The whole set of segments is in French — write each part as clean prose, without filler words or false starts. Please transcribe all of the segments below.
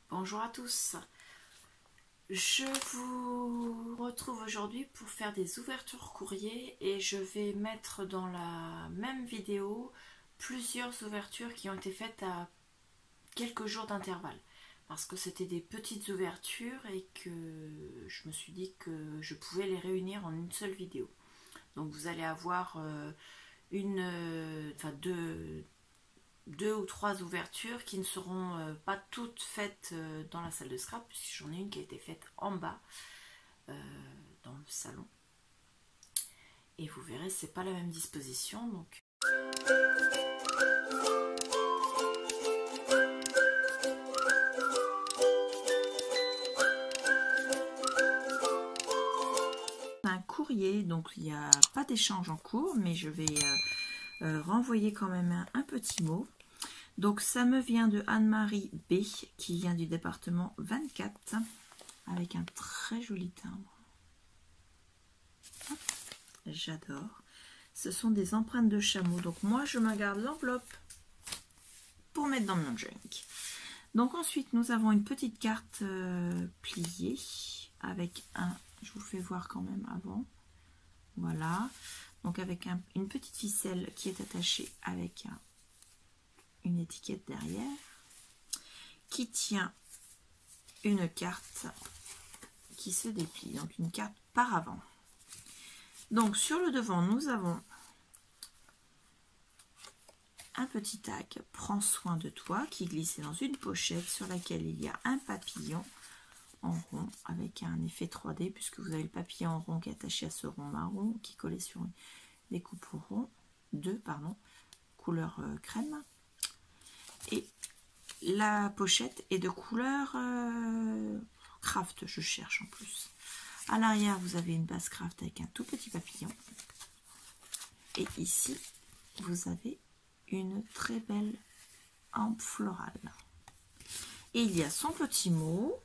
Bonjour à tous, je vous retrouve aujourd'hui pour faire des ouvertures courrier et je vais mettre dans la même vidéo plusieurs ouvertures qui ont été faites à quelques jours d'intervalle parce que c'était des petites ouvertures et que je me suis dit que je pouvais les réunir en une seule vidéo. Donc vous allez avoir deux ou trois ouvertures qui ne seront pas toutes faites dans la salle de scrap, puisque j'en ai une qui a été faite en bas dans le salon, et vous verrez c'est pas la même disposition. Donc un courrier, donc il n'y a pas d'échange en cours, mais je vais renvoyer quand même un petit mot. Donc ça me vient de Anne-Marie B, qui vient du département 24, avec un très joli timbre. J'adore. Ce sont des empreintes de chameau. Donc moi je me garde l'enveloppe pour mettre dans mon junk. Donc ensuite nous avons une petite carte pliée avec je vous fais voir quand même avant. Voilà. Donc avec une petite ficelle qui est attachée avec une étiquette derrière, qui tient une carte qui se déplie, donc une carte par avant. Donc sur le devant nous avons un petit tag « Prends soin de toi » qui glisse dans une pochette sur laquelle il y a un papillon en rond avec un effet 3D, puisque vous avez le papillon en rond qui est attaché à ce rond marron qui est collé sur des coupes rond, couleur crème. Et la pochette est de couleur craft, je cherche en plus. À l'arrière, vous avez une base craft avec un tout petit papillon. Et ici, vous avez une très belle hampe florale. Et il y a son petit mot.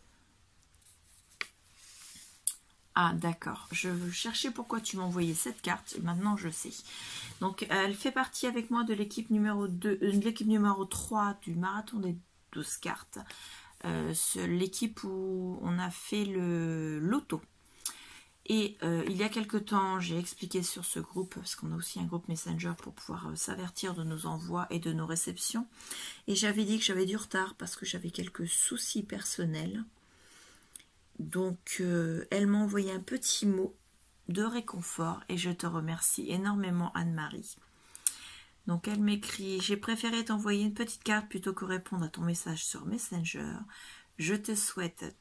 Ah d'accord, je cherchais pourquoi tu m'envoyais cette carte, et maintenant je sais. Donc elle fait partie avec moi de l'équipe numéro 2, l'équipe numéro 3 du marathon des 12 cartes. L'équipe où on a fait le loto. Et il y a quelque temps, j'ai expliqué sur ce groupe, parce qu'on a aussi un groupe Messenger pour pouvoir s'avertir de nos envois et de nos réceptions. Et j'avais dit que j'avais du retard parce que j'avais quelques soucis personnels. Donc, elle m'a envoyé un petit mot de réconfort et je te remercie énormément, Anne-Marie. Donc, elle m'écrit « J'ai préféré t'envoyer une petite carte plutôt que répondre à ton message sur Messenger. Je te souhaite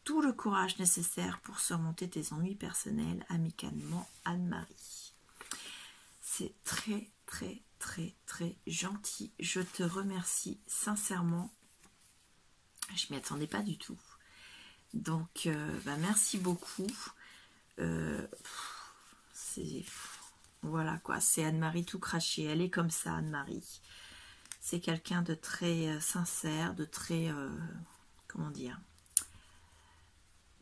tout le courage nécessaire pour surmonter tes ennuis personnels. Amicalement, Anne-Marie. » C'est très, très, très, très gentil. Je te remercie sincèrement. Je m'y attendais pas du tout. Donc, merci beaucoup. Voilà quoi, c'est Anne-Marie tout craché. Elle est comme ça, Anne-Marie. C'est quelqu'un de très sincère, de très, comment dire,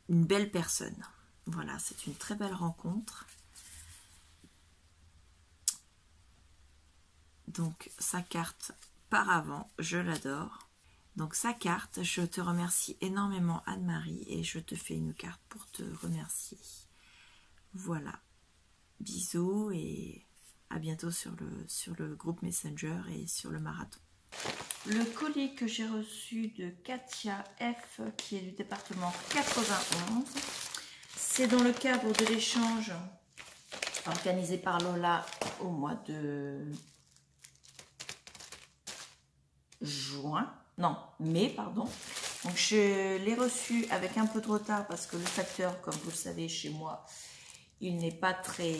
une belle personne. Voilà, c'est une très belle rencontre. Donc, sa carte par avant, je l'adore. Donc sa carte, je te remercie énormément Anne-Marie et je te fais une carte pour te remercier. Voilà, bisous et à bientôt sur le groupe Messenger et sur le marathon. Le colis que j'ai reçu de Katia F, qui est du département 91, c'est dans le cadre de l'échange organisé par Lola au mois de mai, pardon. Donc je l'ai reçu avec un peu de retard parce que le facteur, comme vous le savez chez moi, il n'est pas très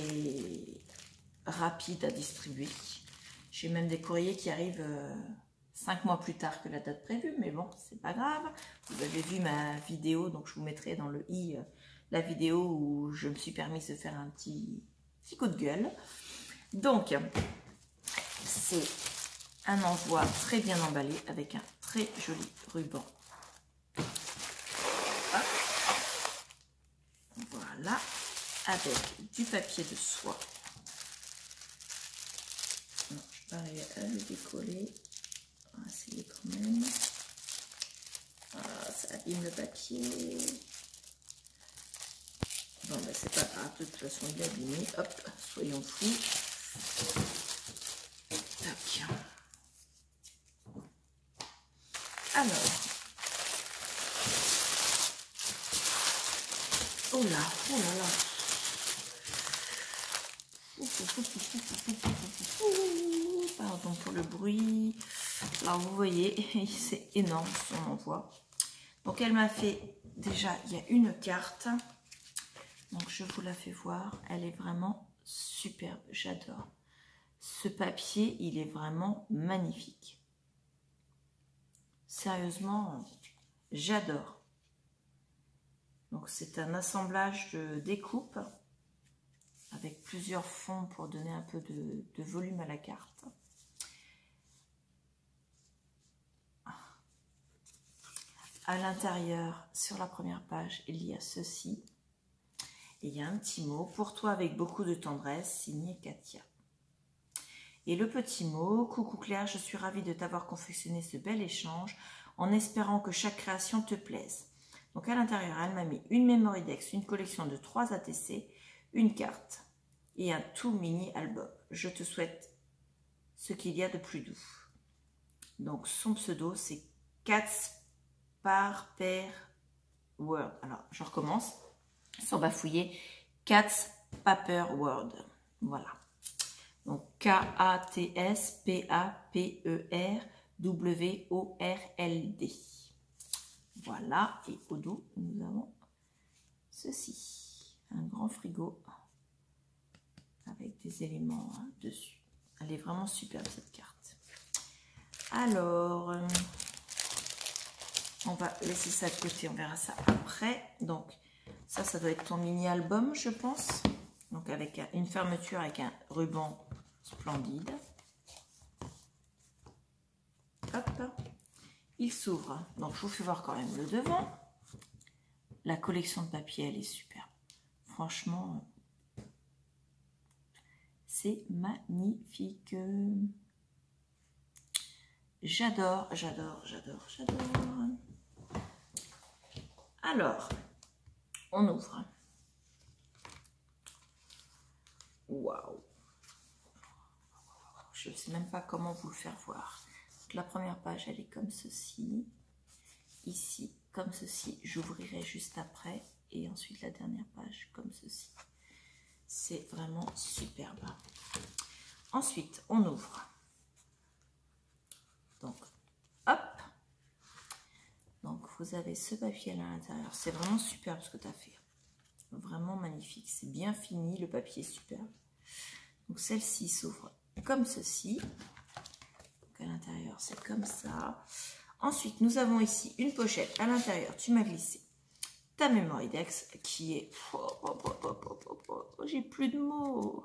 rapide à distribuer. J'ai même des courriers qui arrivent 5 mois plus tard que la date prévue, mais bon, c'est pas grave. Vous avez vu ma vidéo, donc je vous mettrai dans le i la vidéo où je me suis permis de faire un petit coup de gueule. Donc, c'est un envoi très bien emballé avec un très joli ruban. Hop. Voilà, avec du papier de soie. Non, je vais pas arriver à le décoller. On va essayer quand même. Voilà. j'abîme le papier. Bon, ben c'est pas grave, de toute façon, il est abîmé. Hop, soyons fous. Tac. Alors. Oh là, oh là là. Pardon pour le bruit. Alors vous voyez, c'est énorme son envoi. Donc elle m'a fait déjà, il y a une carte. Donc je vous la fais voir. Elle est vraiment superbe. J'adore. Ce papier, il est vraiment magnifique. Sérieusement, j'adore. Donc c'est un assemblage de découpe avec plusieurs fonds pour donner un peu de volume à la carte. À l'intérieur, sur la première page, il y a ceci. Et il y a un petit mot, pour toi avec beaucoup de tendresse, signé Katia. Et le petit mot, coucou Claire, je suis ravie de t'avoir confectionné ce bel échange en espérant que chaque création te plaise. Donc à l'intérieur, elle m'a mis une Memory Dex, une collection de 3 ATC, une carte et un tout mini album. Je te souhaite ce qu'il y a de plus doux. Donc son pseudo, c'est Cats Per Word. Alors je recommence, sans bafouiller, Cats Paper Word. Voilà. Donc K-A-T-S-P-A-P-E-R-W-O-R-L-D. Voilà. Et au dos, nous avons ceci. Un grand frigo avec des éléments dessus. Elle est vraiment superbe cette carte. Alors, on va laisser ça de côté, on verra ça après. Donc, ça doit être ton mini-album, je pense. Donc, avec une fermeture avec un ruban splendide. Hop. Il s'ouvre. Donc, je vous fais voir quand même le devant. La collection de papier, elle est superbe. Franchement, c'est magnifique. J'adore, j'adore, j'adore, j'adore. Alors, on ouvre. Waouh! Je ne sais même pas comment vous le faire voir. Donc, la première page, elle est comme ceci. Ici, comme ceci. J'ouvrirai juste après. Et ensuite, la dernière page, comme ceci. C'est vraiment superbe. Ensuite, on ouvre. Donc, hop. Donc, vous avez ce papier à l'intérieur. C'est vraiment superbe ce que tu as fait. Vraiment magnifique. C'est bien fini. Le papier est superbe. Donc, celle-ci s'ouvre comme ceci. Donc, à l'intérieur, c'est comme ça. Ensuite, nous avons ici une pochette. À l'intérieur, tu m'as glissé ta Memory Dex qui est... J'ai plus de mots.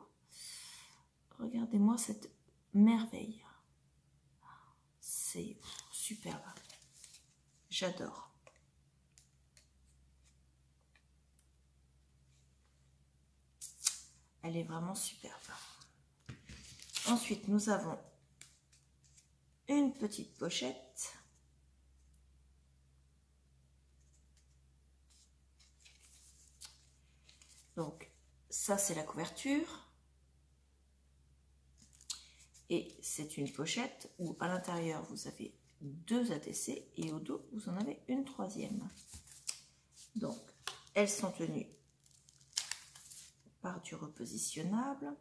Regardez-moi cette merveille. C'est superbe. J'adore. Elle est vraiment superbe. Ensuite, nous avons une petite pochette. Donc, ça, c'est la couverture. Et c'est une pochette où à l'intérieur, vous avez 2 ATC et au dos, vous en avez une 3e. Donc, elles sont tenues par du repositionnable.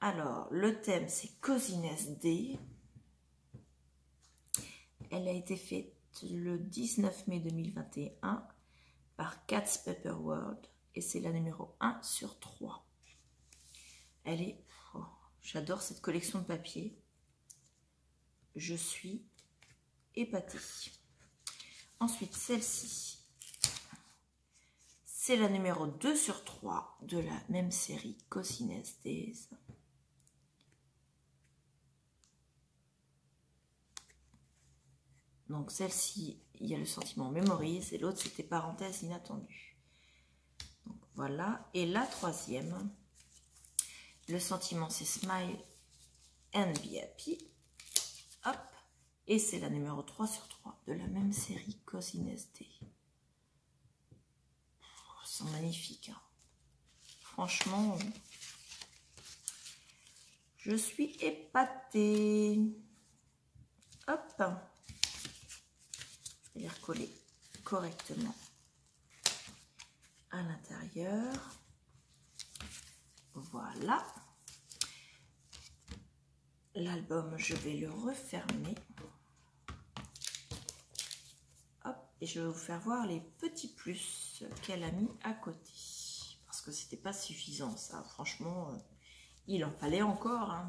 Alors, le thème, c'est Coziness Day. Elle a été faite le 19 mai 2021 par Cats Paper World et c'est la numéro 1 sur 3. Elle est... Oh, j'adore cette collection de papier. Je suis épatée. Ensuite, celle-ci, c'est la numéro 2 sur 3 de la même série Coziness Days. Donc celle-ci, il y a le sentiment mémorise et l'autre c'était parenthèse inattendue. Donc voilà. Et la 3e, le sentiment c'est smile and be happy. Hop. Et c'est la numéro 3 sur 3 de la même série Cosiness Day. C'est magnifique. Hein. Franchement, je suis épatée. Hop. Je vais les recoller correctement à l'intérieur. Voilà. L'album, je vais le refermer. Hop, et je vais vous faire voir les petits plus qu'elle a mis à côté. Parce que c'était pas suffisant, ça. Franchement, il en fallait encore. Hein.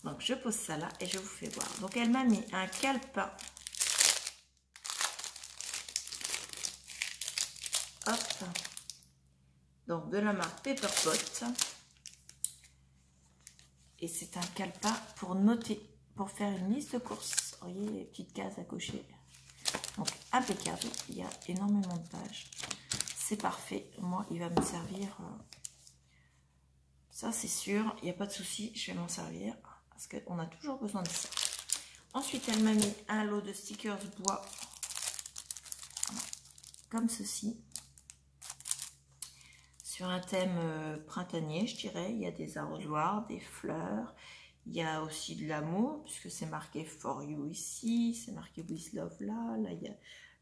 Donc, je pose ça là et je vous fais voir. Donc, elle m'a mis un calepin. Hop. Donc, de la marque Paperpot. Et c'est un calepin pour noter, pour faire une liste de courses. Vous voyez les petites cases à cocher. Donc, impeccable. Il y a énormément de pages. C'est parfait. Moi, il va me servir. Ça, c'est sûr. Il n'y a pas de souci. Je vais m'en servir. Parce qu'on a toujours besoin de ça. Ensuite, elle m'a mis un lot de stickers bois. Comme ceci. Sur un thème printanier, je dirais. Il y a des arrosoirs, des fleurs. Il y a aussi de l'amour, puisque c'est marqué For You ici. C'est marqué With Love là. Là, il y a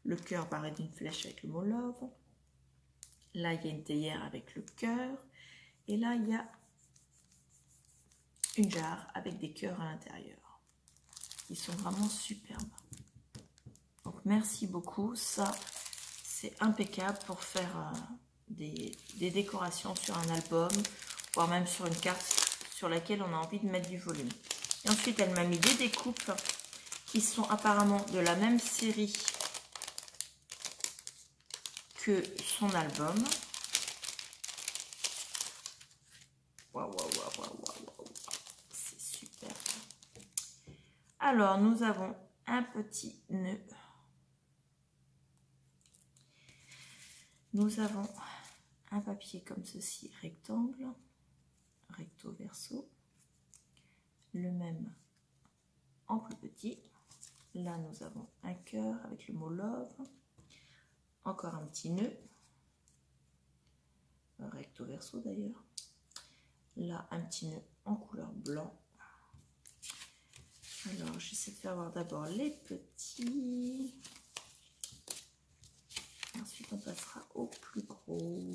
le cœur barré d'une flèche avec le mot Love. Là, il y a une théière avec le cœur. Et là, il y a une jarre avec des cœurs à l'intérieur. Ils sont vraiment superbes. Donc, merci beaucoup. Ça, c'est impeccable pour faire des décorations sur un album, voire même sur une carte sur laquelle on a envie de mettre du volume. Et ensuite, elle m'a mis des découpes qui sont apparemment de la même série que son album. Waouh, waouh, waouh, waouh, waouh, c'est super. Alors, nous avons un petit nœud. Nous avons un papier comme ceci, rectangle, recto verso. Le même en plus petit. Là, nous avons un cœur avec le mot Love. Encore un petit nœud. Recto verso d'ailleurs. Là, un petit nœud en couleur blanc. Alors, j'essaie de faire voir d'abord les petits. Ensuite, on passera au plus gros.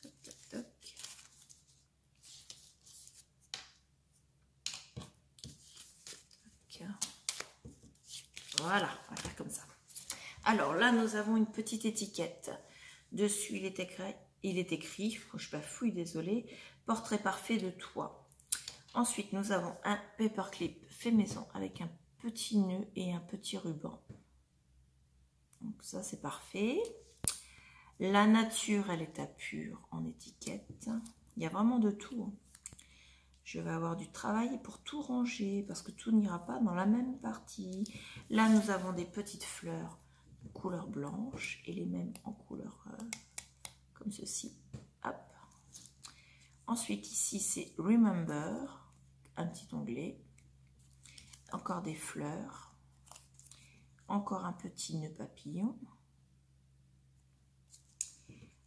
Toc, toc, toc. Toc. Voilà, on va faire comme ça. Alors là, nous avons une petite étiquette. Dessus, il est écrit, je bafouille, désolé, portrait parfait de toi. Ensuite, nous avons un paperclip fait maison avec un petit nœud et un petit ruban. Donc ça, c'est parfait. La nature, elle est à pur en étiquette. Il y a vraiment de tout. Je vais avoir du travail pour tout ranger parce que tout n'ira pas dans la même partie. Là, nous avons des petites fleurs de couleur blanche et les mêmes en couleur comme ceci. Hop. Ensuite, ici, c'est Remember, un petit onglet. Encore des fleurs. Encore un petit nœud papillon.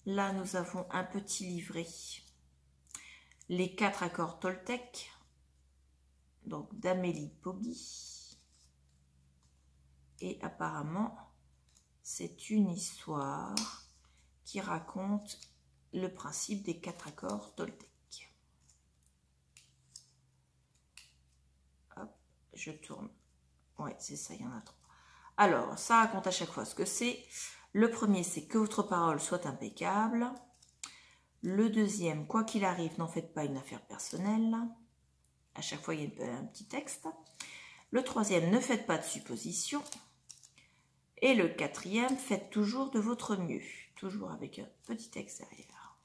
Là, nous avons un petit livret. Les 4 accords Toltec. Donc, d'Amélie Poggi. Et apparemment, c'est une histoire qui raconte le principe des 4 accords Toltec. Hop, je tourne. Ouais, c'est ça, il y en a 3. Alors, ça raconte à chaque fois ce que c'est. Le premier, c'est que votre parole soit impeccable. Le deuxième, quoi qu'il arrive, n'en faites pas une affaire personnelle. À chaque fois, il y a un petit texte. Le troisième, ne faites pas de suppositions. Et le quatrième, faites toujours de votre mieux. Toujours avec un petit texte derrière.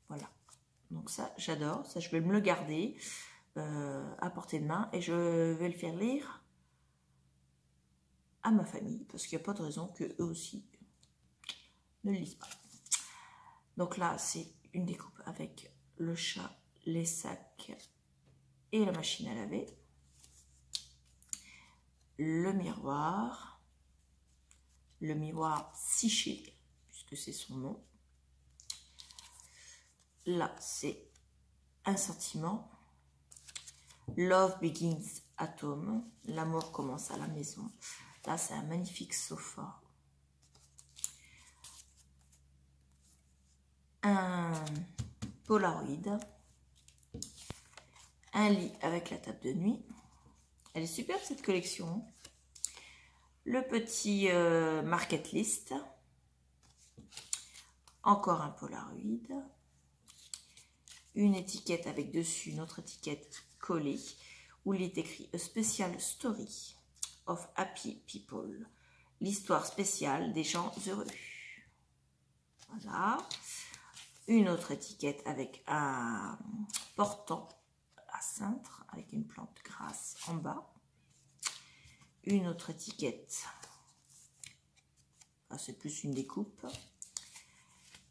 Voilà. Donc ça, j'adore. Ça, je vais me le garder à portée de main. Et je vais le faire lire à ma famille. Parce qu'il n'y a pas de raison qu'eux aussi ne le lisent pas. Donc là, c'est une découpe avec le chat, les sacs et la machine à laver. Le miroir Psyché, puisque c'est son nom. Là, c'est un sentiment. Love begins at home. L'amour commence à la maison. Là, c'est un magnifique sofa. Un Polaroid. Un lit avec la table de nuit. Elle est superbe cette collection. Le petit market list. Encore un Polaroid. Une étiquette avec dessus une autre étiquette collée où il est écrit A Special Story of Happy People. L'histoire spéciale des gens heureux. Voilà. Une autre étiquette avec un portant à cintre avec une plante grasse en bas. Une autre étiquette. Ah, c'est plus une découpe.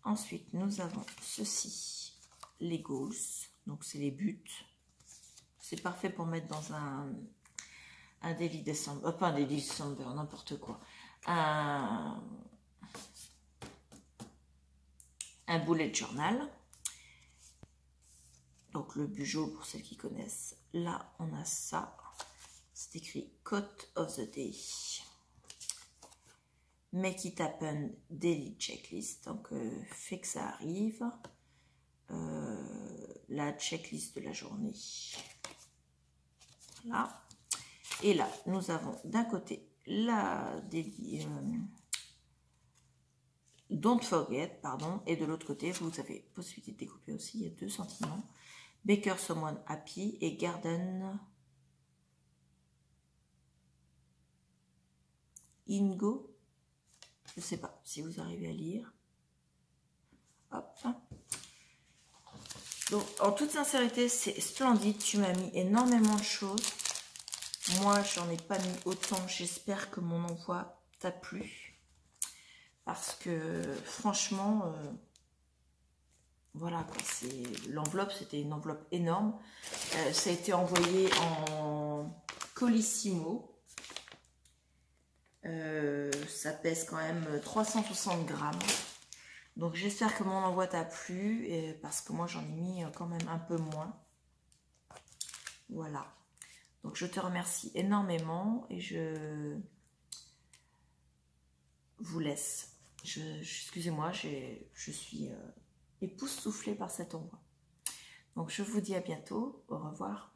Ensuite, nous avons ceci. Les goals, donc c'est les buts. C'est parfait pour mettre dans un daily December, pas un daily December, n'importe quoi. Un bullet journal. Donc le bugeot pour celles qui connaissent. Là, on a ça. C'est écrit Quote of the Day. Make it happen daily checklist. Donc fait que ça arrive. La checklist de la journée. Voilà. Et là, nous avons d'un côté la Don't Forget, pardon, et de l'autre côté, vous avez possibilité de découper aussi. Il y a 2 sentiments. Baker Someone Happy et Garden Ingo. Je ne sais pas si vous arrivez à lire. Hop. Donc, en toute sincérité, c'est splendide. Tu m'as mis énormément de choses. Moi, j'en ai pas mis autant. J'espère que mon envoi t'a plu. Parce que, franchement, voilà, l'enveloppe, c'était une enveloppe énorme. Ça a été envoyé en colissimo. Ça pèse quand même 360 grammes. Donc j'espère que mon envoi t'a plu, parce que moi j'en ai mis quand même un peu moins. Voilà. Donc je te remercie énormément et je vous laisse. Excusez-moi, je suis époustouflée par cet envoi. Donc je vous dis à bientôt. Au revoir.